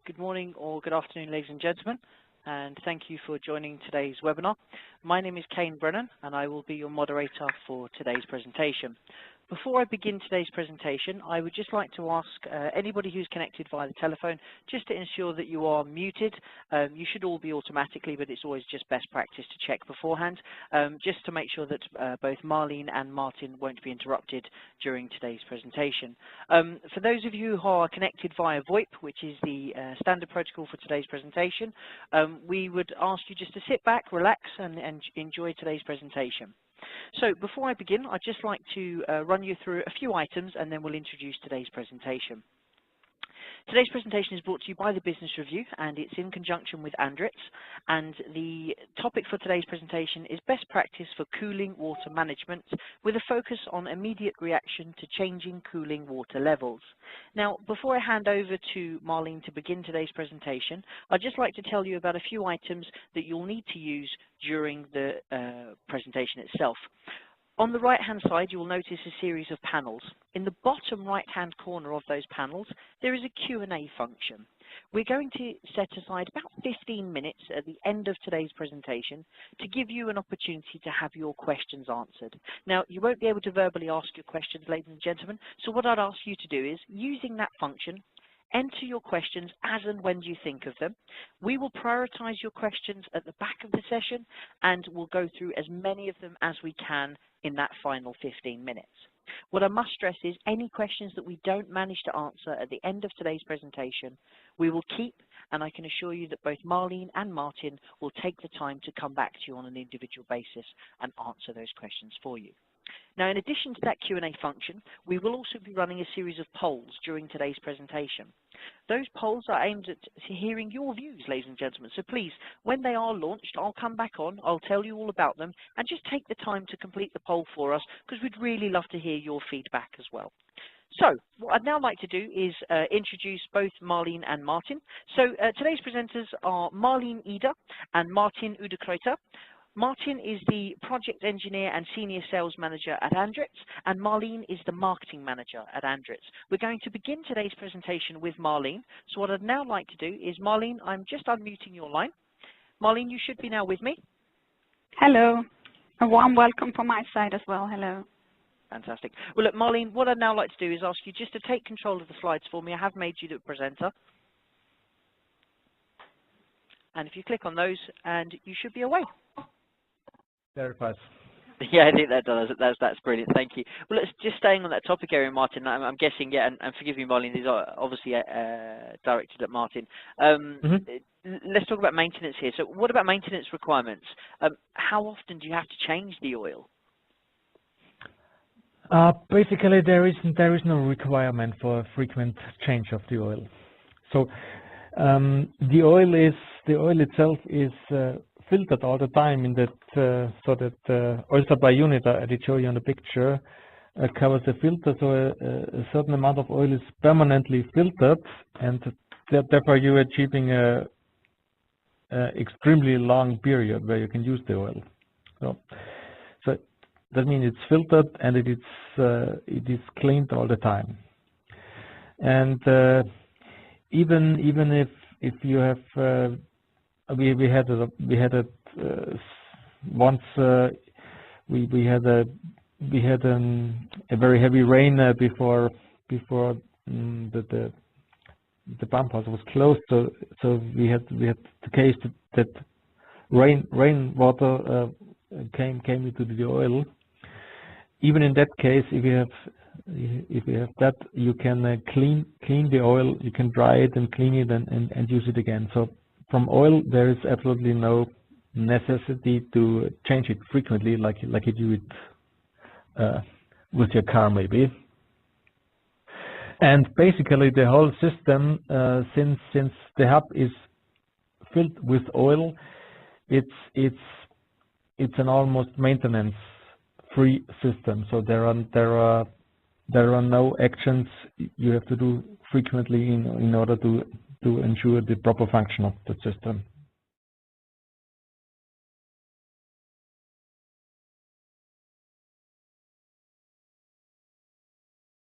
Good morning or good afternoon, ladies and gentlemen, and thank you for joining today's webinar. My name is Kane Brennan, and I will be your moderator for today's presentation. Before I begin today's presentation, I would just like to ask anybody who's connected via the telephone just to ensure that you are muted. You should all be automatically, but it's always just best practice to check beforehand, just to make sure that both Marlene and Martin won't be interrupted during today's presentation. For those of you who are connected via VoIP, which is the standard protocol for today's presentation, we would ask you just to sit back, relax, and enjoy today's presentation. So before I begin, I'd just like to run you through a few items and then we'll introduce today's presentation. Today's presentation is brought to you by the Business Review and it's in conjunction with Andritz, and the topic for today's presentation is best practice for cooling water management with a focus on immediate reaction to changing cooling water levels. Now, before I hand over to Marlene to begin today's presentation, I'd just like to tell you about a few items that you'll need to use during the presentation itself. On the right-hand side, you will notice a series of panels. In the bottom right-hand corner of those panels, there is a Q&A function. We're going to set aside about 15 minutes at the end of today's presentation to give you an opportunity to have your questions answered. Now, you won't be able to verbally ask your questions, ladies and gentlemen, so what I'd ask you to do is, using that function, enter your questions as and when you think of them. We will prioritize your questions at the back of the session and we'll go through as many of them as we can in that final 15 minutes. What I must stress is any questions that we don't manage to answer at the end of today's presentation, we will keep, and I can assure you that both Marlene and Martin will take the time to come back to you on an individual basis and answer those questions for you. Now, in addition to that Q&A function, we will also be running a series of polls during today's presentation. Those polls are aimed at hearing your views, ladies and gentlemen. So please, when they are launched, I'll come back on, I'll tell you all about them, and just take the time to complete the poll for us, because we'd really love to hear your feedback as well. So, what I'd now like to do is introduce both Marlene and Martin. So, today's presenters are Marlene Eder and Martin Udekreuter. Martin is the project engineer and senior sales manager at Andritz, and Marlene is the marketing manager at Andritz. We're going to begin today's presentation with Marlene. So what I'd now like to do is, Marlene, I'm just unmuting your line. Marlene, you should be now with me. Hello. A warm welcome from my side as well. Hello. Fantastic. Well, look, Marlene, what I'd now like to do is ask you just to take control of the slides for me. I have made you the presenter. And if you click on those, and you should be away. Very fast. Yeah, I think that does. That's brilliant. Thank you. Well, let's just staying on that topic area, Martin. I'm guessing, yeah, and forgive me, Marlene, these are obviously directed at Martin. Let's talk about maintenance here. So, what about maintenance requirements? How often do you have to change the oil? Basically, there is no requirement for a frequent change of the oil. So, the oil itself is filtered all the time in that so that oil supply unit I did show you on the picture covers a filter, so a certain amount of oil is permanently filtered, and therefore you're achieving a extremely long period where you can use the oil. So that means it's filtered and it is cleaned all the time. And even if you have we had a very heavy rain before the pump house was closed, so we had the case that rainwater came into the oil. Even in that case, if you have that, you can clean the oil, you can dry it and clean it and use it again. So from oil, there is absolutely no necessity to change it frequently, like you do it with your car, maybe. And basically, the whole system, since the hub is filled with oil, it's an almost maintenance-free system. So there are no actions you have to do frequently in order to ensure the proper function of the system.